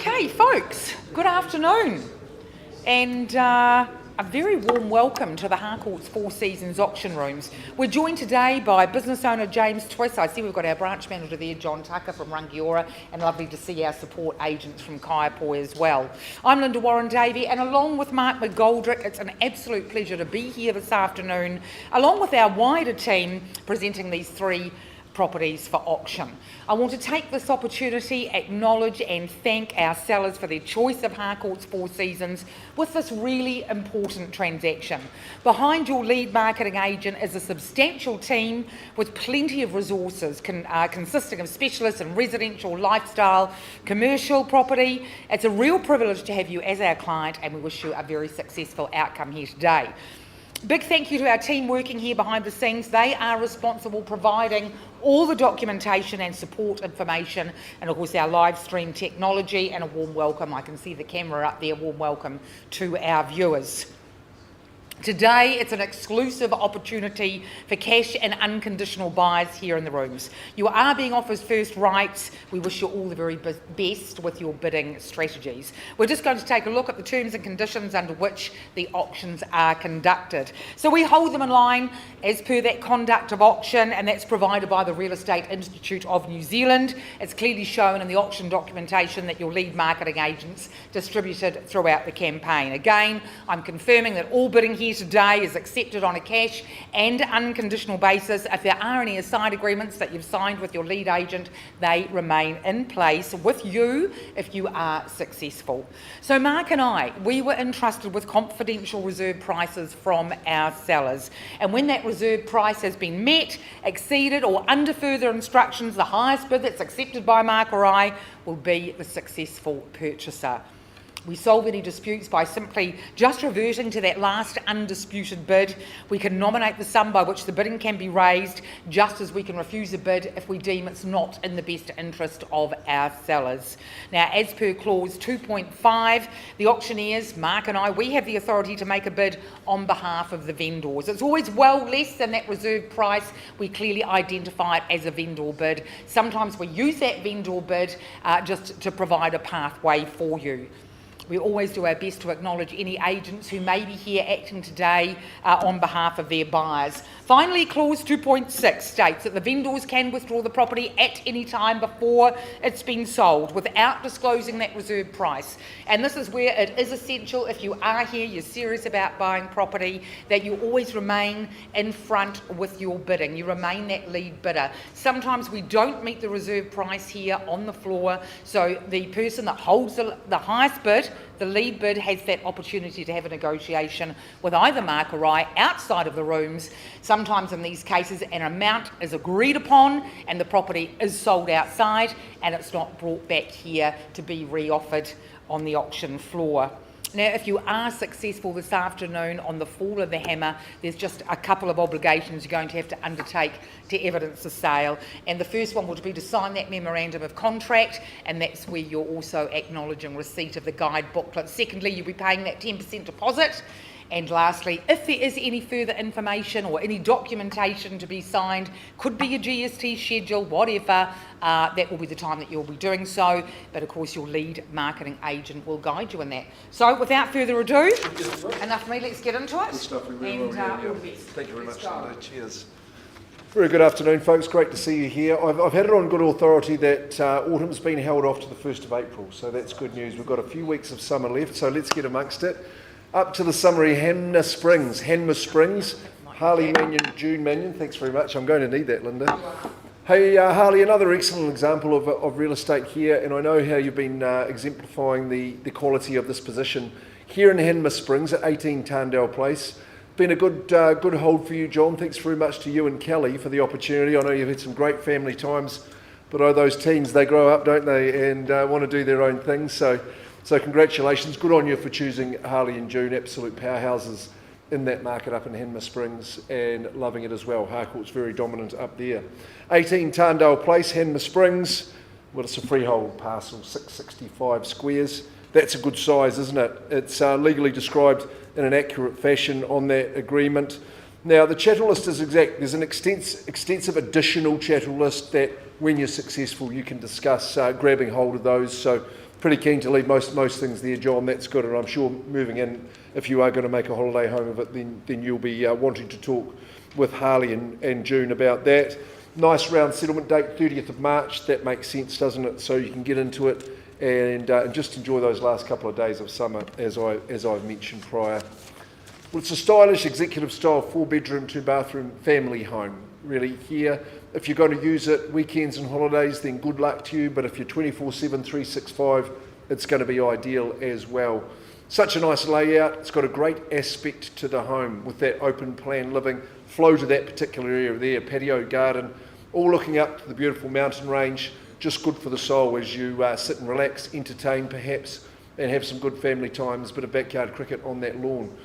Okay, folks, good afternoon, and a very warm welcome to the Harcourts Four Seasons auction rooms. We're joined today by business owner James Twiss. I see we've got our branch manager there, John Tucker from Rangiora, and lovely to see our support agents from Kalapol as well. I'm Linda Warren-Davey, and along with Mark McGoldrick, it's an absolute pleasure to be here this afternoon, along with our wider team presenting these three properties for auction. I want to take this opportunity, acknowledge and thank our sellers for their choice of Harcourts Four Seasons with this really important transaction. Behind your lead marketing agent is a substantial team with plenty of resources consisting of specialists in residential, lifestyle, commercial property. It's a real privilege to have you as our client, and we wish you a very successful outcome here today. Big thank you to our team working here behind the scenes. They are responsible providing all the documentation and support information, and of course our live stream technology, and a warm welcome, I can see the camera up there, warm welcome to our viewers. Today, it's an exclusive opportunity for cash and unconditional buys here in the rooms. You are being offered first rights. We wish you all the very best with your bidding strategies. We're just going to take a look at the terms and conditions under which the auctions are conducted. So we hold them in line as per that conduct of auction, and that's provided by the Real Estate Institute of New Zealand. It's clearly shown in the auction documentation that your lead marketing agents distributed throughout the campaign. Again, I'm confirming that all bidding here today is accepted on a cash and unconditional basis. If there are any aside agreements that you've signed with your lead agent, they remain in place with you if you are successful. So Mark and I, we were entrusted with confidential reserve prices from our sellers, and when that reserve price has been met, exceeded or under further instructions, the highest bid that's accepted by Mark or I will be the successful purchaser. We solve any disputes by simply just reverting to that last undisputed bid. We can nominate the sum by which the bidding can be raised, just as we can refuse a bid if we deem it's not in the best interest of our sellers. Now, as per clause 2.5, the auctioneers, Mark and I, we have the authority to make a bid on behalf of the vendors. It's always well less than that reserve price. We clearly identify it as a vendor bid. Sometimes we use that vendor bid just to provide a pathway for you. We always do our best to acknowledge any agents who may be here acting today on behalf of their buyers. Finally, clause 2.6 states that the vendors can withdraw the property at any time before it's been sold without disclosing that reserve price. And this is where it is essential, if you are here, you're serious about buying property, that you always remain in front with your bidding. You remain that lead bidder. Sometimes we don't meet the reserve price here on the floor, so the person that holds the highest bid, the lead bid, has that opportunity to have a negotiation with either Mark or I outside of the rooms. Sometimes in these cases an amount is agreed upon and the property is sold outside and it's not brought back here to be re-offered on the auction floor. Now, if you are successful this afternoon on the fall of the Hanmer, there's just a couple of obligations you're going to have to undertake to evidence the sale. And the first one would be to sign that memorandum of contract, and that's where you're also acknowledging receipt of the guide booklet. Secondly, you'll be paying that 10% deposit. And lastly, if there is any further information or any documentation to be signed, could be a GST schedule, whatever, that will be the time that you'll be doing so. But of course, your lead marketing agent will guide you in that. So without further ado, enough for me, let's get into it. Good stuff. All the best. Thank you very much, Linda. Cheers. Very good afternoon, folks. Great to see you here. I've had it on good authority that autumn's been held off to the 1st of April, so that's good news. We've got a few weeks of summer left, so let's get amongst it. Up to the summary, Hanmer Springs, Harley Mannion, June Mannion, thanks very much. I'm going to need that, Linda. Hey, Harley, another excellent example of real estate here, and I know how you've been exemplifying the quality of this position here in Hanmer Springs at 18 Tarndale Place. Been a good hold for you, John. Thanks very much to you and Kelly for the opportunity. I know you've had some great family times, but those teens, they grow up, don't they, and want to do their own thing. So congratulations, good on you for choosing Harley and June, absolute powerhouses in that market up in Hanmer Springs, and loving it as well. Harcourts very dominant up there. 18 Tarndale Place, Hanmer Springs. Well, it's a freehold parcel, 665 squares. That's a good size, isn't it? It's legally described in an accurate fashion on that agreement. Now, the chattel list is exact. There's an extensive additional chattel list that, when you're successful, you can discuss grabbing hold of those. So pretty keen to leave most things there, John. That's good, and I'm sure moving in, if you are going to make a holiday home of it, then you'll be wanting to talk with Harley and June about that. Nice round settlement date, 30th of March. That makes sense, doesn't it? So you can get into it and just enjoy those last couple of days of summer, as I've mentioned prior. Well, it's a stylish executive style 4-bedroom, 2-bathroom family home. Really here, if you're going to use it weekends and holidays, then good luck to you. But if you're 24/7, 365, it's going to be ideal as well. Such a nice layout. It's got a great aspect to the home with that open plan living, flow to that particular area there, patio, garden, all looking up to the beautiful mountain range. Just good for the soul as you sit and relax, entertain perhaps, and have some good family times, bit of backyard cricket on that lawn.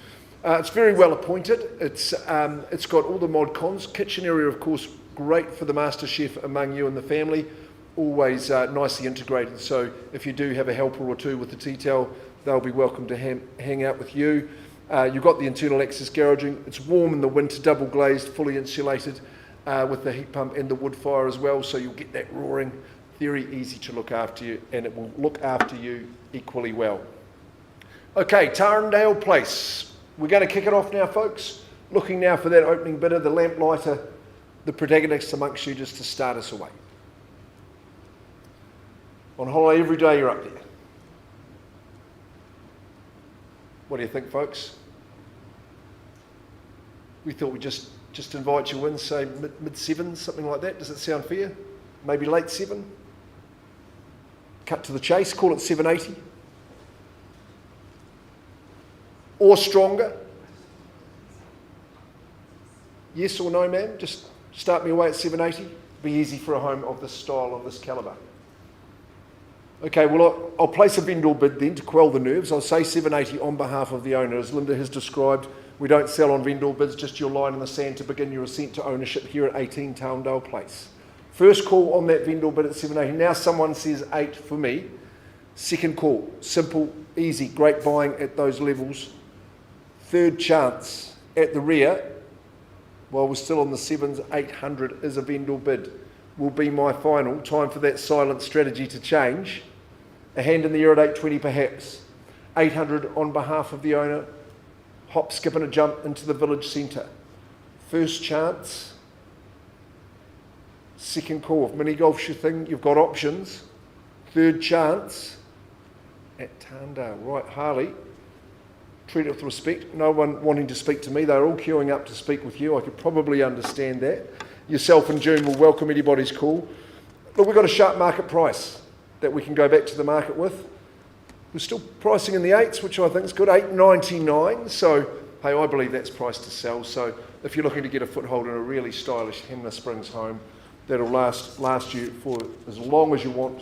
It's very well appointed. It's got all the mod cons. Kitchen area, of course, great for the master chef among you and the family. Always nicely integrated. So if you do have a helper or two with the tea towel, they'll be welcome to hang out with you. You've got the internal access garaging. It's warm in the winter, double glazed, fully insulated with the heat pump and the wood fire as well. So you'll get that roaring. Very easy to look after you, and it will look after you equally well. Okay, Tarndale Place. We're going to kick it off now, folks. Looking now for that opening bidder, the lamplighter, the protagonist amongst you, just to start us away. On holiday every day, you're up there. What do you think, folks? We thought we'd just invite you in, say mid-7s, something like that. Does it sound fair? Maybe late 7? Cut to the chase, call it 780. Or stronger? Yes or no, ma'am? Just start me away at 780. Be easy for a home of this style, of this calibre. Okay, well, I'll place a vendor bid then to quell the nerves. I'll say 780 on behalf of the owner. As Linda has described, we don't sell on vendor bids, just your line in the sand to begin your ascent to ownership here at 18 Tarndale Place. First call on that vendor bid at 780. Now someone says 8 for me. Second call, simple, easy, great buying at those levels. Third chance at the rear, while we're still on the 7s, 800 is a vendor bid. Will be my final. Time for that silent strategy to change. A hand in the air at 820 perhaps. 800 on behalf of the owner. Hop, skip and a jump into the village centre. First chance. Second call. If mini golf's your thing, you've got options. Third chance at Tarndale. Right, Harley. Treat it with respect. No one wanting to speak to me. They're all queuing up to speak with you. I could probably understand that. Yourself and June will welcome anybody's call. Look, we've got a sharp market price that we can go back to the market with. We're still pricing in the 8s, which I think is good, $8.99. So, hey, I believe that's priced to sell. So if you're looking to get a foothold in a really stylish Hanmer Springs home that'll last you for as long as you want,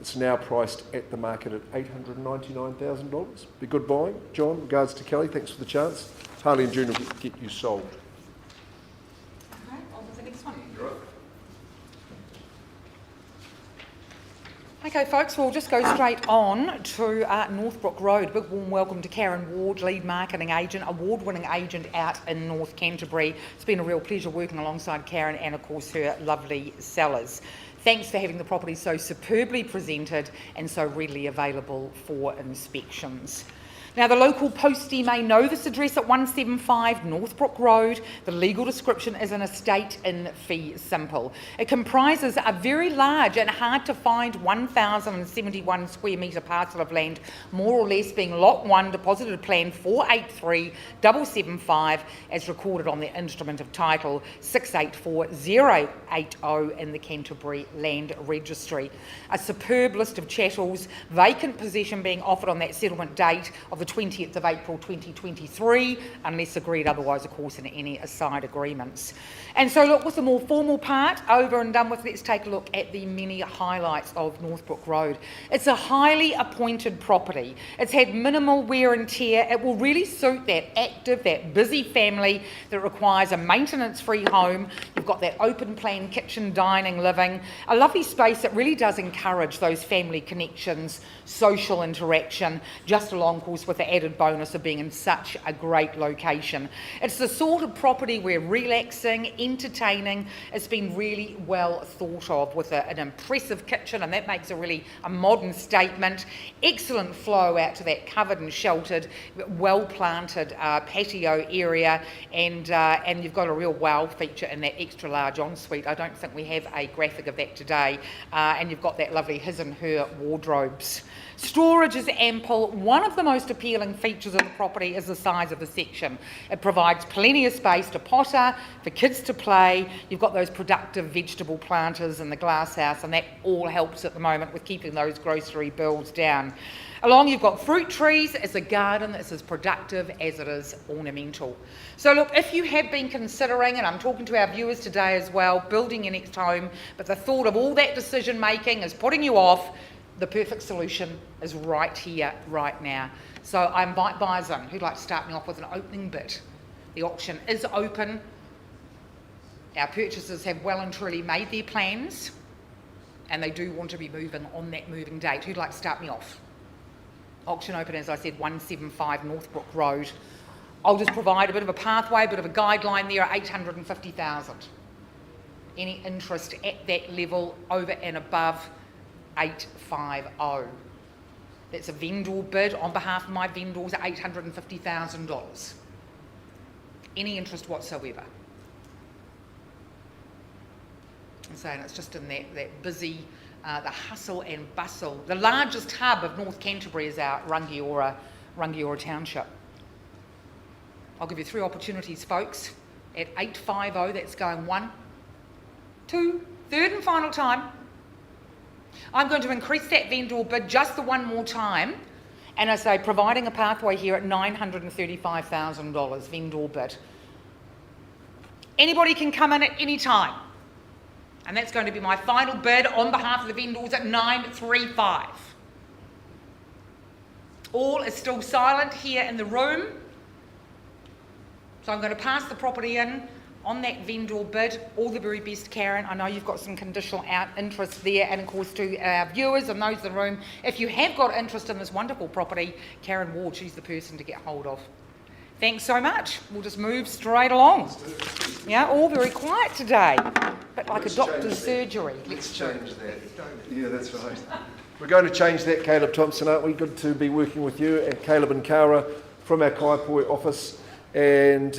it's now priced at the market at $899,000. Be good buying. John, regards to Kelly, thanks for the chance. Harley and June will get you sold. Okay, on to the next one. Okay, folks, we'll just go straight on to Northbrook Road. Big warm welcome to Karen Ward, lead marketing agent, award-winning agent out in North Canterbury. It's been a real pleasure working alongside Karen and, of course, her lovely sellers. Thanks for having the property so superbly presented and so readily available for inspections. Now, the local postie may know this address at 175 Northbrook Road. The legal description is an estate in fee simple. It comprises a very large and hard to find 1,071 square metre parcel of land, more or less being Lot 1, deposited plan 483775, as recorded on the instrument of title 684080 in the Canterbury Land Registry. A superb list of chattels, vacant possession being offered on that settlement date of the 20th of April 2023, unless agreed otherwise, of course, in any aside agreements. And so, look, with the more formal part over and done with, let's take a look at the many highlights of Northbrook Road. It's a highly appointed property. It's had minimal wear and tear. It will really suit that active, that busy family that requires a maintenance-free home. You've got that open plan kitchen, dining, living, a lovely space that really does encourage those family connections, social interaction, just along course with the added bonus of being in such a great location. It's the sort of property where relaxing, entertaining, it's been really well thought of with an impressive kitchen, and that makes a modern statement. Excellent flow out to that covered and sheltered, well-planted patio area, and you've got a real wow feature in that extra large ensuite. I don't think we have a graphic of that today, and you've got that lovely his and her wardrobes. Storage is ample. One of the most appealing features of the property is the size of the section. It provides plenty of space to potter, for kids to play. You've got those productive vegetable planters in the glasshouse, and that all helps at the moment with keeping those grocery bills down. Along you've got fruit trees. It's a garden that's as productive as it is ornamental. So look, if you have been considering, and I'm talking to our viewers today as well, building your next home, but the thought of all that decision making is putting you off, the perfect solution is right here, right now. So I invite buyers in who'd like to start me off with an opening bid. The auction is open. Our purchasers have well and truly made their plans, and they do want to be moving on that moving date. Who'd like to start me off? Auction open, as I said, 175 Northbrook Road. I'll just provide a bit of a pathway, a bit of a guideline there at 850,000. Any interest at that level over and above 850. That's a vendor bid on behalf of my vendors at $850,000. Any interest whatsoever. I'm saying it's just in that busy, the hustle and bustle. The largest hub of North Canterbury is our Rangiora Township. I'll give you 3 opportunities, folks. At 850, that's going 1, 2, third and final time. I'm going to increase that vendor bid just the one more time, and I say providing a pathway here at $935,000 vendor bid. Anybody can come in at any time, and that's going to be my final bid on behalf of the vendors at 935. All is still silent here in the room, so I'm going to pass the property in on that vendor bid. All the very best, Karen. I know you've got some conditional interest there, and of course to our viewers and those in the room, if you have got interest in this wonderful property, Karen Ward, she's the person to get hold of. Thanks so much. We'll just move straight along. Yeah, all very quiet today, but like a doctor's surgery. Let's change that. Yeah, that's right. We're going to change that, Caleb Thompson, aren't we? Good to be working with you and Caleb and Kara from our Kaipoi office. And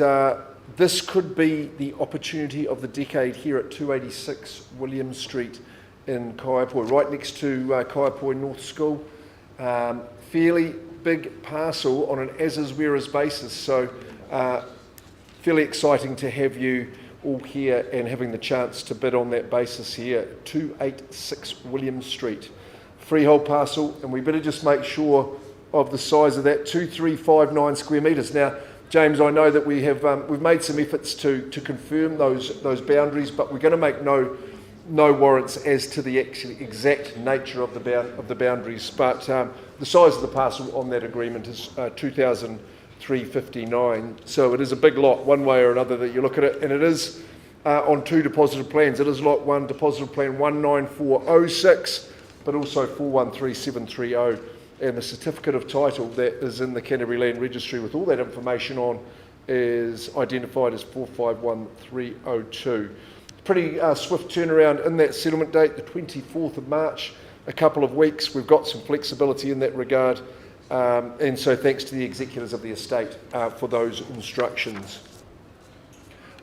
this could be the opportunity of the decade here at 286 William Street in Kaipoi, right next to Kaipoi North School. Fairly big parcel on an as-is, where-is basis. So fairly exciting to have you all here and having the chance to bid on that basis here, 286 William Street. Freehold parcel, and we better just make sure of the size of that, 2359 square metres. Now, James, I know that we've made some efforts to confirm those boundaries, but we're going to make no warrants as to the exact nature of the boundaries. But the size of the parcel on that agreement is 2,359. So it is a big lot, one way or another that you look at it, and it is on 2 deposited plans. It is lot 1, deposited plan 19406, but also 413730. And the certificate of title that is in the Canterbury Land Registry with all that information on is identified as 451302. Pretty swift turnaround in that settlement date, the 24th of March, a couple of weeks. We've got some flexibility in that regard, and so thanks to the executors of the estate for those instructions.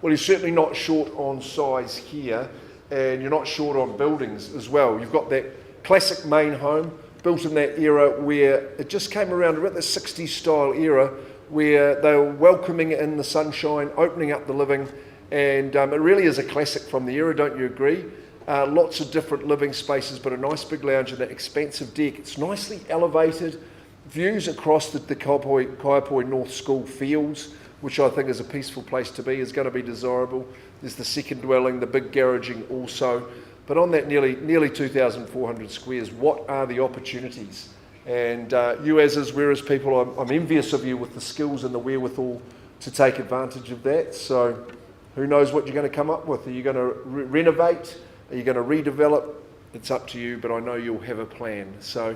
Well, you're certainly not short on size here, and you're not short on buildings as well. You've got that classic main home, built in that era where it just came around about the 60s style era, where they were welcoming in the sunshine, opening up the living, and it really is a classic from the era, don't you agree? Lots of different living spaces, but a nice big lounge and that expansive deck. It's nicely elevated, views across the Kaipoi North School fields, which I think is a peaceful place to be, is going to be desirable. There's the second dwelling, the big garaging also. But on that nearly 2,400 squares, what are the opportunities? And you as is, whereas people, I'm envious of you with the skills and the wherewithal to take advantage of that. So who knows what you're going to come up with? Are you going to renovate? Are you going to redevelop? It's up to you, but I know you'll have a plan. So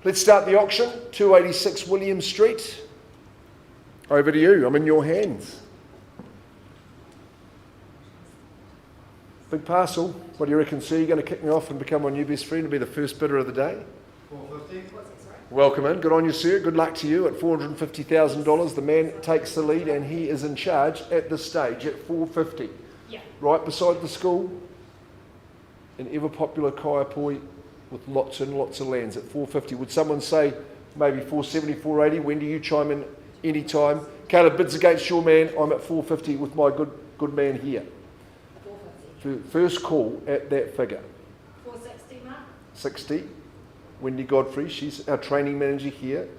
Let's start the auction. 286 William Street. Over to you. I'm in your hands. Big parcel. What do you reckon, sir? You're going to kick me off and become my new best friend and be the first bidder of the day? 450. Welcome in. Good on you, sir. Good luck to you. At $450,000, the man takes the lead and he is in charge at this stage at 450. Yeah. Right beside the school. An ever-popular Kalapol with lots and lots of lands at 450. Would someone say maybe 470, 480? Wendy, you chime in any time. Caleb bids against your man. I'm at 450 with my good man here. 450. First call at that figure. 460, Mark. 60. Wendy Godfrey, she's our training manager here,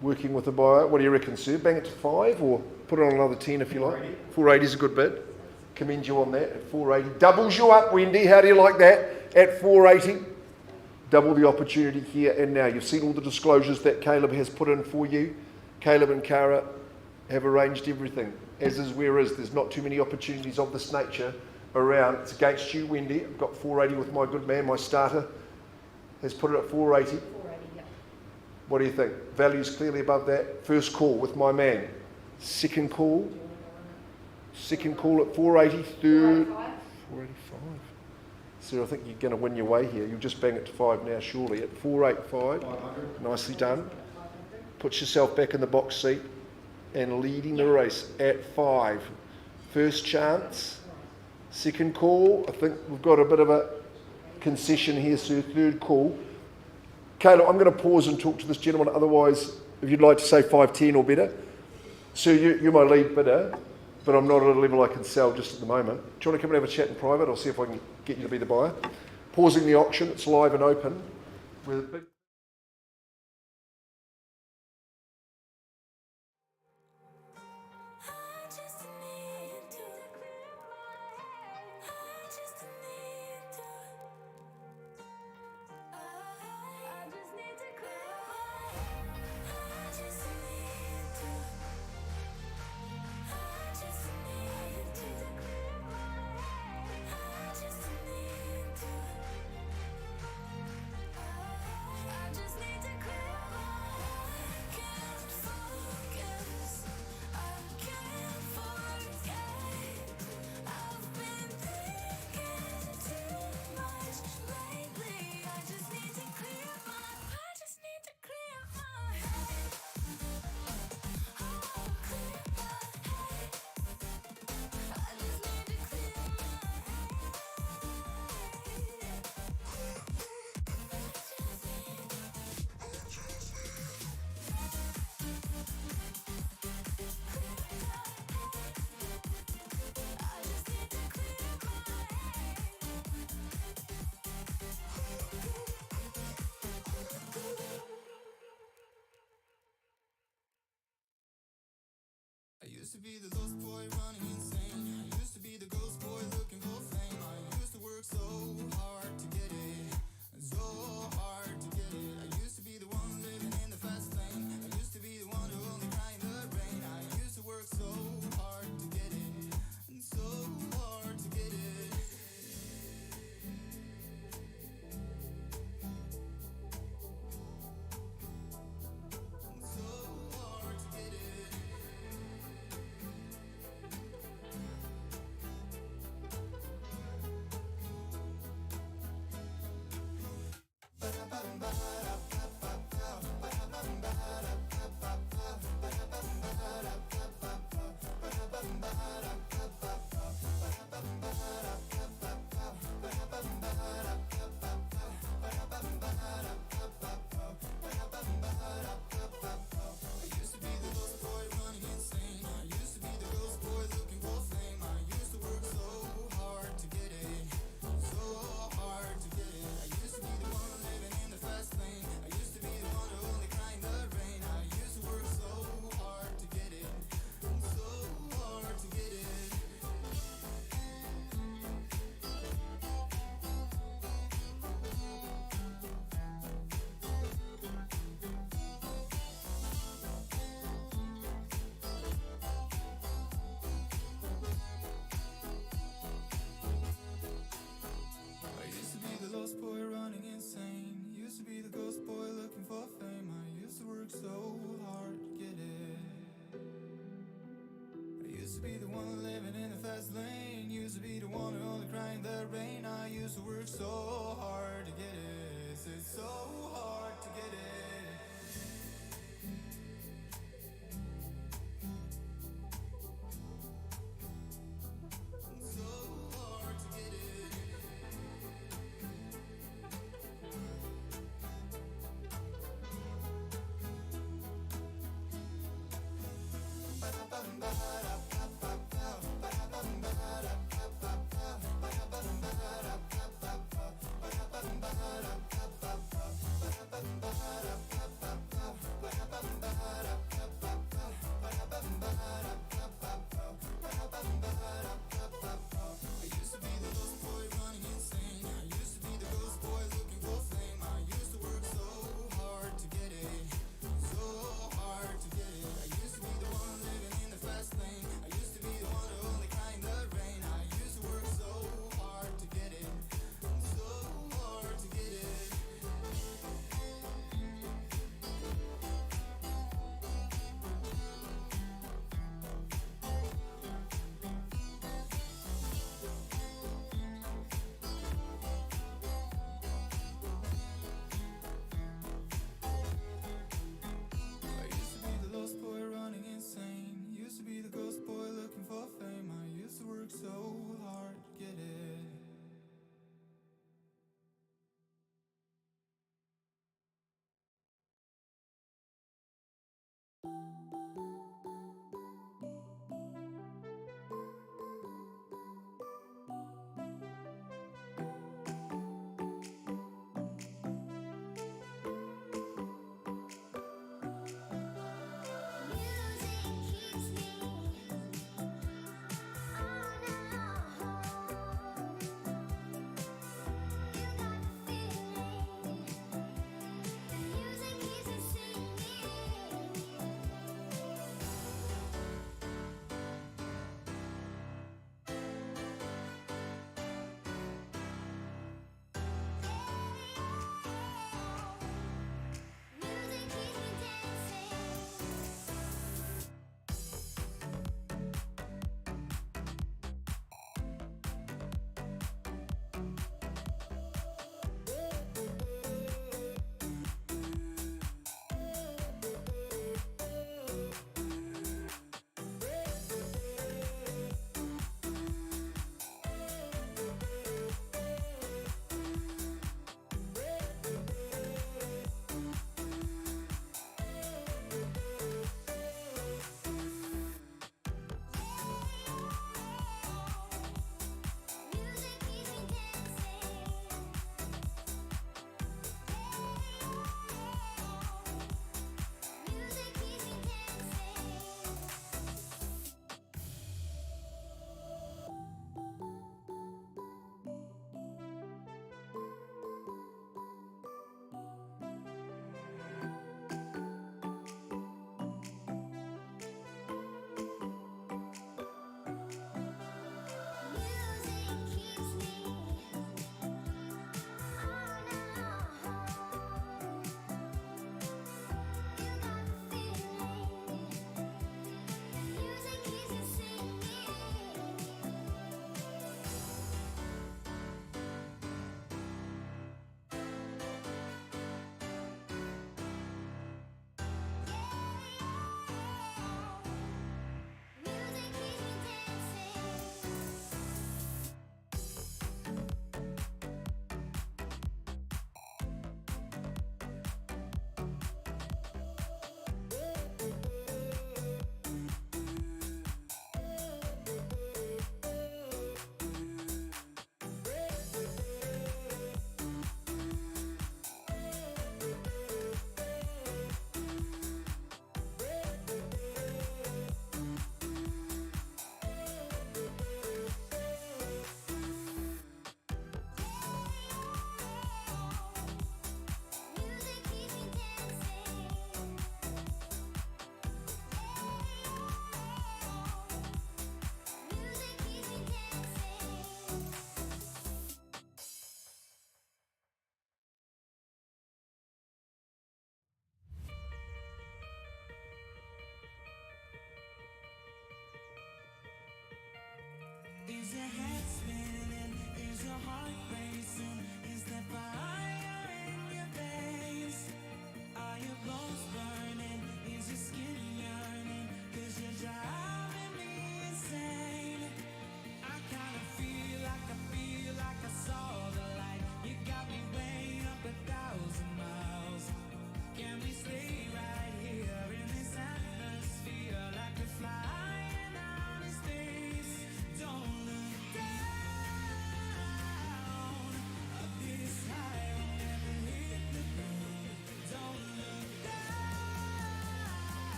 working with the buyer. What do you reckon, sir? Bang it to 5 or put it on another 10 if you like? 480 is a good bid. Commend you on that at 480. Doubles you up, Wendy. How do you like that? At 480. Double the opportunity here and now. You've seen all the disclosures that Caleb has put in for you. Caleb and Cara have arranged everything. As is where is. There's not too many opportunities of this nature around. It's against you, Wendy. I've got 480 with my good man, my starter. Has put it at 480. 480, yeah. What do you think? Value's clearly above that. First call with my man. Second call. Second call at 480. Third. 485. Sir, I think you're going to win your way here. You'll just bang it to 5 now, surely. At 485. 500. Nicely done. Put yourself back in the box seat and leading the race at 5. First chance. Second call. I think we've got a bit of a concession here, sir. Third call. Caleb, I'm going to pause and talk to this gentleman. Otherwise, if you'd like to say 510 or better. Sir, you're my lead bidder, but I'm not at a level I can sell just at the moment. Do you want to come and have a chat in private? I'll see if I can get you to be the buyer. Pausing the auction. It's live and open. With a big used to be the lost boy running insane. I used to be the ghost boy looking for fame. I used to work so hard to get it, so hard to get it. I used to be the one living in the fast lane. I used to be the one who only cried in the rain. I used to work so hard to get it, and so hard to get it. So hard to get it. used to be the one living in the fast lane. Used to be the one who only cried in the rain. I used to work so hard to get it. It's so hard to get it. So hard to get it.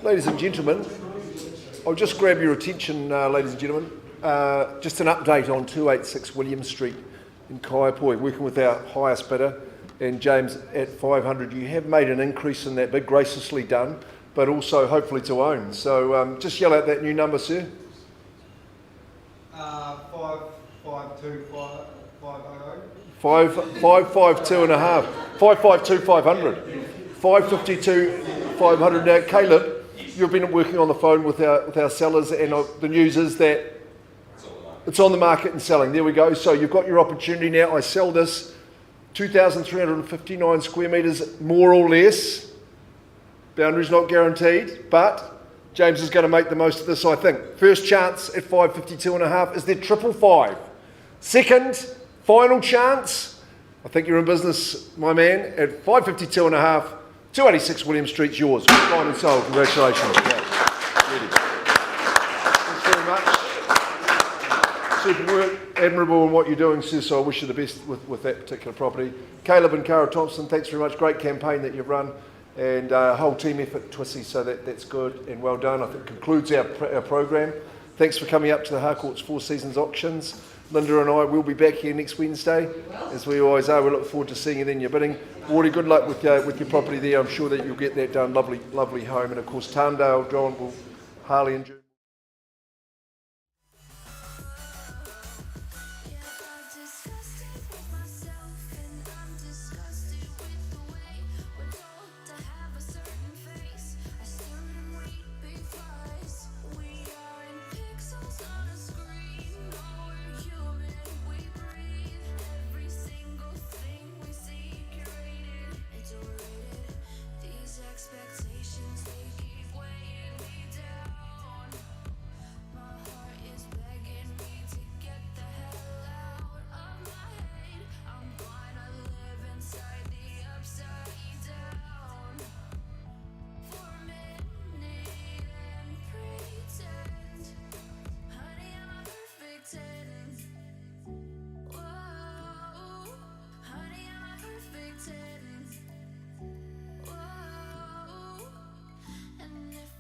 Ladies and gentlemen, I'll just grab your attention, ladies and gentlemen. Just an update on 286 William Street in Kalapol, working with our highest bidder, and James at 500. You have made an increase in that bid, graciously done, but also hopefully to own. So just yell out that new number, sir. 552 and a half. 552 500. 552 500. Now, Caleb, you've been working on the phone with our sellers, and the news is that it's on the market and selling. There we go. So you've got your opportunity now. I sell this 2,359 square metres, more or less. Boundary's not guaranteed, but James is going to make the most of this, I think. First chance at 552 and a half. Is there 555? Second, final chance. I think you're in business, my man, at 552 and a half. 286 William Street's yours. Fine and sold. Congratulations. Yeah. Ready. Thanks very much. Super work. Admirable in what you're doing, sis. So I wish you the best with that particular property. Caleb and Cara Thompson, thanks very much. Great campaign that you've run. And whole team effort, Twissy, so that's good and well done. I think concludes our program. Thanks for coming up to the Harcourts Four Seasons auctions. Linda and I will be back here next Wednesday, as we always are. We look forward to seeing you then. Your bidding. Wardy, good luck with your property there. I'm sure that you'll get that done. Lovely home. And of course, Tarndale, John, Harley and June.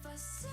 I